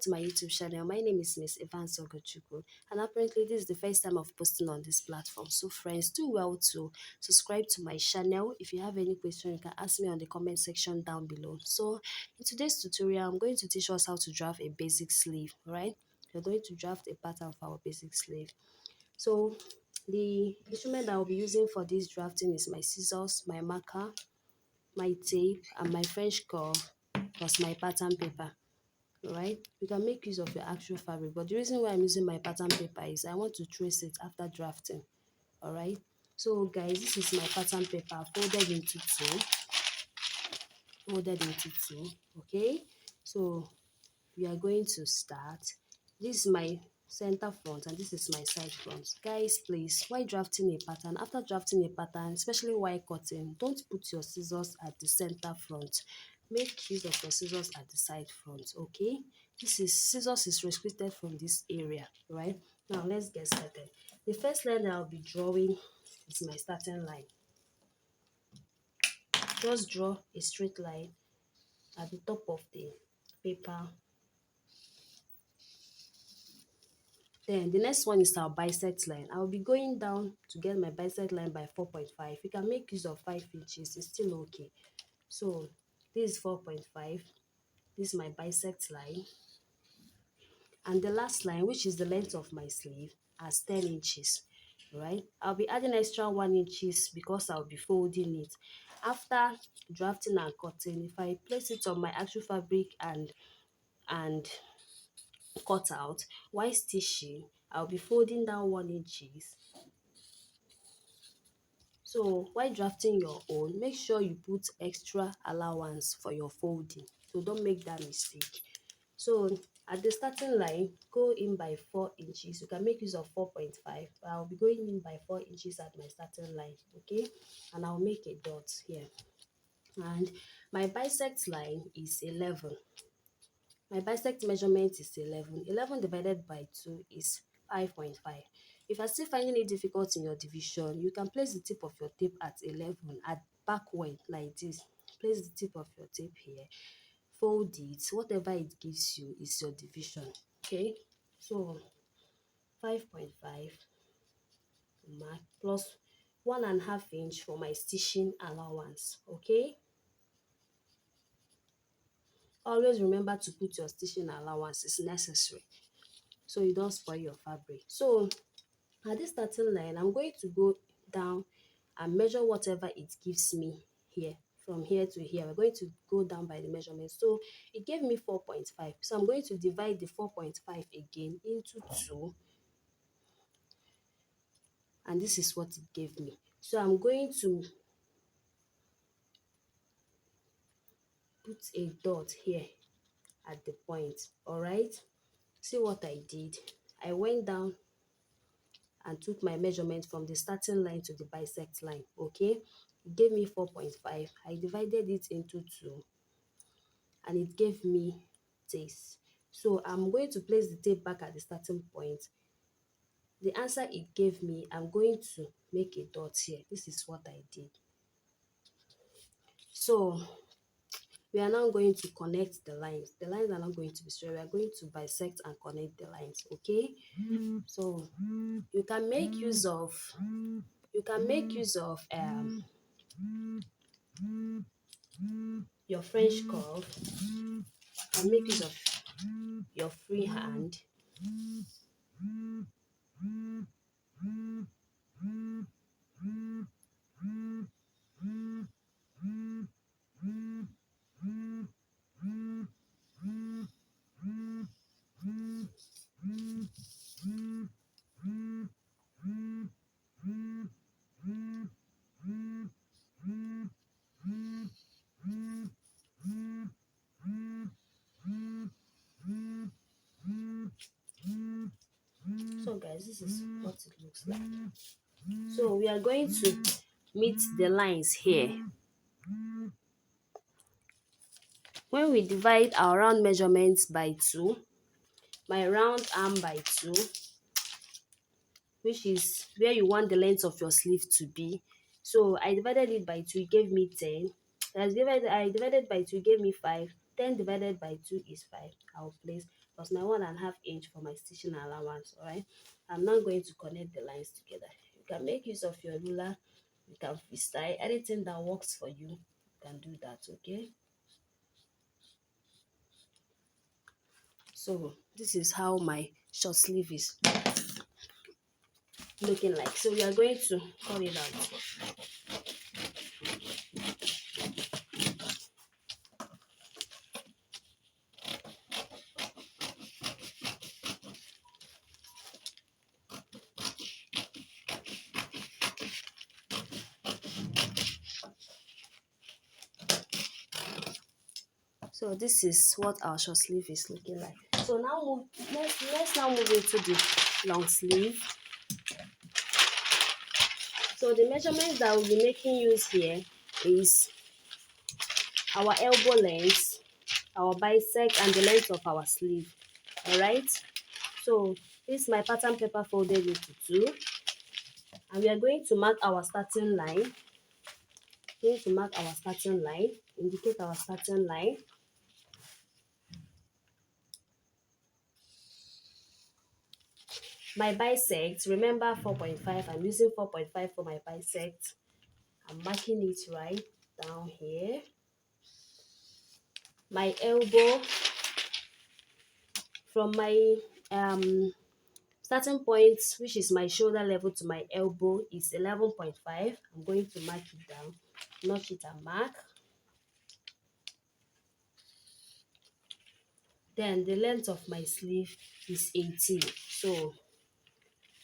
to my YouTube channel. My name is Miss Evans Ogochukwu, and apparently this is the first time of posting on this platform. So friends, do well to subscribe to my channel. If you have any question, you can ask me on the comment section down below. So in today's tutorial, I'm going to teach us how to draft a basic sleeve, right? We're going to draft a pattern of our basic sleeve. So the instrument that I'll be using for this drafting is my scissors, my marker, my tape, and my French curve, plus my pattern paper. Right, you can make use of your actual fabric, but the reason why I'm using my pattern paper is I want to trace it after drafting. All right, so guys, this is my pattern paper folded into two. Okay, so we are going to start. This is my center front and this is my side front. Guys, please, while drafting a pattern, after drafting a pattern, especially while cutting, don't put your scissors at the center front. Make use of your scissors at the side front. Okay, this is scissors is restricted from this area. Right, now let's get started. The first line I'll be drawing is my starting line. Just draw a straight line at the top of the paper. Then the next one is our bisect line. I'll be going down to get my bisect line by 4.5. You can make use of 5 inches, it's still okay. So this is 4.5. This is my bisect line. And the last line, which is the length of my sleeve, as 10 inches. Right? I'll be adding extra 1 inches because I'll be folding it. After drafting and cutting, if I place it on my actual fabric and cut out while stitching, I'll be folding down 1 inches. So while drafting your own, make sure you put extra allowance for your folding. So don't make that mistake. So at the starting line, go in by 4 inches. You can make use of 4.5. I'll be going in by 4 inches at my starting line. Okay, and I'll make a dot here. And my bisect line is 11. My bisect measurement is 11. 11 divided by 2 is 5.5. If you're still finding it difficult in your division, you can place the tip of your tape at 11 at backward like this. Place the tip of your tape here. Fold it. Whatever it gives you is your division. Okay? So 5.5 mark plus 1.5 inch for my stitching allowance. Okay? Always remember to put your stitching allowance, it's necessary, so you don't spoil your fabric. So at this starting line, I'm going to go down and measure whatever it gives me here. From here to here, we're going to go down by the measurement. So it gave me 4.5. So I'm going to divide the 4.5 again into 2. And this is what it gave me. So I'm going to put a dot here at the point. All right. See what I did? I went down and took my measurement from the starting line to the bisect line. Okay, it gave me 4.5. I divided it into 2 and it gave me this. So I'm going to place the tape back at the starting point. The answer it gave me, I'm going to make a dot here. This is what I did. So we are now going to connect the lines. The lines are not going to be straight. We are going to bisect and connect the lines. Okay, so you can make use of your French curve, and make use of your free hand. So guys, this is what it looks like. So we are going to meet the lines here. When we divide our round measurements by 2, my round arm by 2, which is where you want the length of your sleeve to be. So I divided it by 2, it gave me 10. I divided by 2, it gave me 5. 10 divided by 2 is 5. I'll place plus my 1.5 inch for my stitching allowance. All right, I'm now going to connect the lines together. You can make use of your ruler, you can freestyle, anything that works for you, you can do that. Okay, so this is how my short sleeve is looking like. So we are going to cut it out. So this is what our short sleeve is looking like. So now let's now move into the long sleeve. So the measurements that we'll be making use here is our elbow length, our bisect, and the length of our sleeve. All right. So this is my pattern paper folded into two, and we are going to mark our starting line. Indicate our starting line. My bisect, remember 4.5. I'm using 4.5 for my bisect. I'm marking it right down here. My elbow, from my starting point, which is my shoulder level, to my elbow is 11.5. I'm going to mark it down, notch it and mark. Then the length of my sleeve is 18. So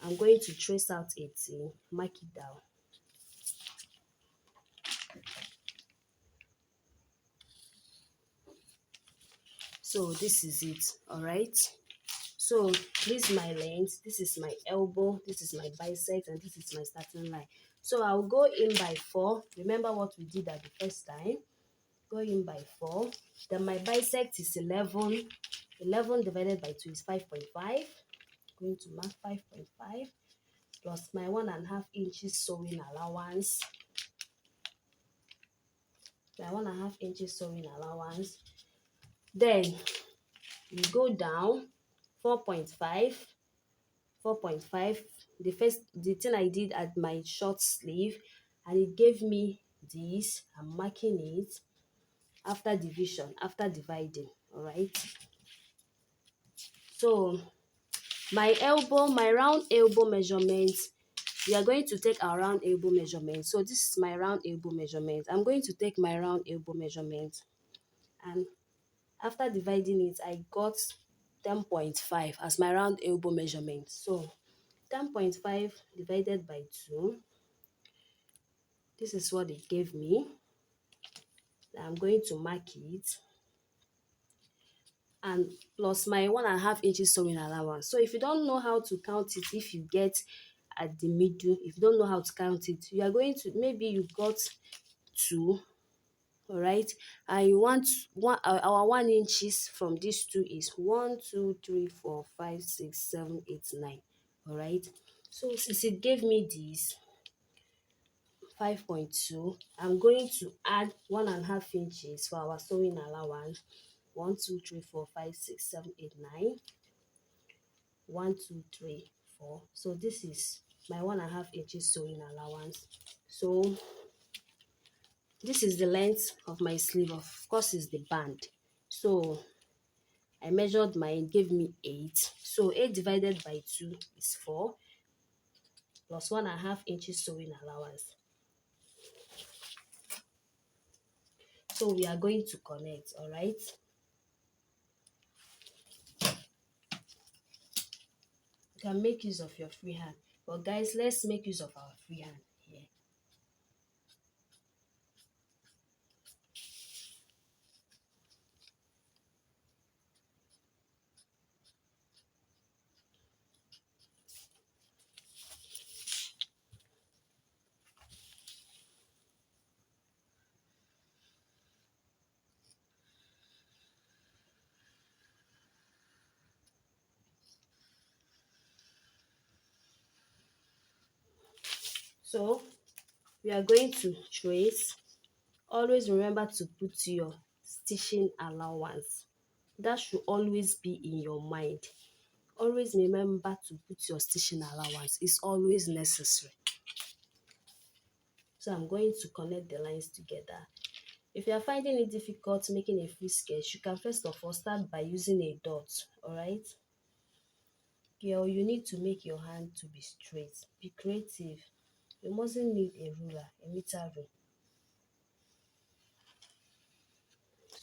I'm going to trace out 18, mark it down. So this is it, all right? So this is my length, this is my elbow, this is my bisect, and this is my starting line. So I'll go in by 4. Remember what we did at the first time. Go in by 4. Then my bisect is 11. 11 divided by 2 is 5.5. Going to mark 5.5 plus my 1.5 inches sewing allowance. My 1.5 inches sewing allowance. Then we go down 4.5. 4.5. The thing I did at my short sleeve, and it gave me this. I'm marking it after division, after dividing. All right. So my round elbow measurement, we are going to take our round elbow measurement. So this is my round elbow measurement. I'm going to take my round elbow measurement, and after dividing it, I got 10.5 as my round elbow measurement. So 10.5 divided by 2, this is what it gave me. I'm going to mark it, and plus my 1.5 inches sewing allowance. So if you don't know how to count it, if you get at the middle, if you don't know how to count it, you are going to, maybe you got 2, all right, and you want our 1 inches from these 2 is 1, 2, 3, 4, 5, 6, 7, 8, 9. All right. So since it gave me this 5.2, I'm going to add 1.5 inches for our sewing allowance. 1, 2, 3, 4, 5, 6, 7, 8, 9. 1, 2, 3, 4. So this is my 1.5 inches sewing allowance. So this is the length of my sleeve. Of course, is the band. So I measured mine, gave me 8. So 8 divided by 2 is 4, plus 1.5 inches sewing allowance. So we are going to connect, all right? You can make use of your free hand. But guys, let's make use of our free hand here. So we are going to trace. Always remember to put your stitching allowance. That should always be in your mind. Always remember to put your stitching allowance. It's always necessary. So I'm going to connect the lines together. If you are finding it difficult making a free sketch, you can first of all start by using a dot, alright? Girl, you need to make your hand to be straight. Be creative. You mustn't need a ruler, a meter rule.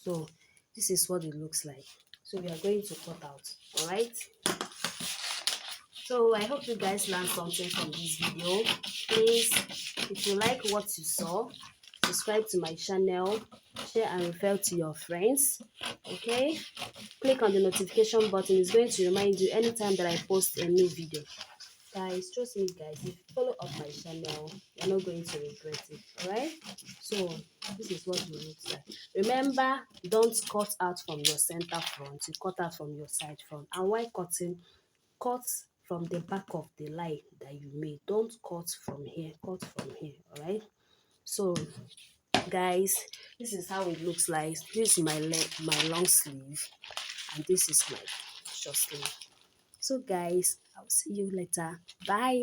So this is what it looks like. So we are going to cut out, alright? So I hope you guys learned something from this video. Please, if you like what you saw, subscribe to my channel, share and refer to your friends. Okay, click on the notification button. It's going to remind you anytime that I post a new video. Guys, trust me guys, if you follow up my channel, you're not going to regret it. All right, so this is what it looks like. Remember, don't cut out from your center front, you cut out from your side front. And while cutting, cut from the back of the line that you made. Don't cut from here, cut from here. All right, so guys, this is how it looks like. This is my long sleeve, and this is my short sleeve. So guys, I'll see you later. Bye.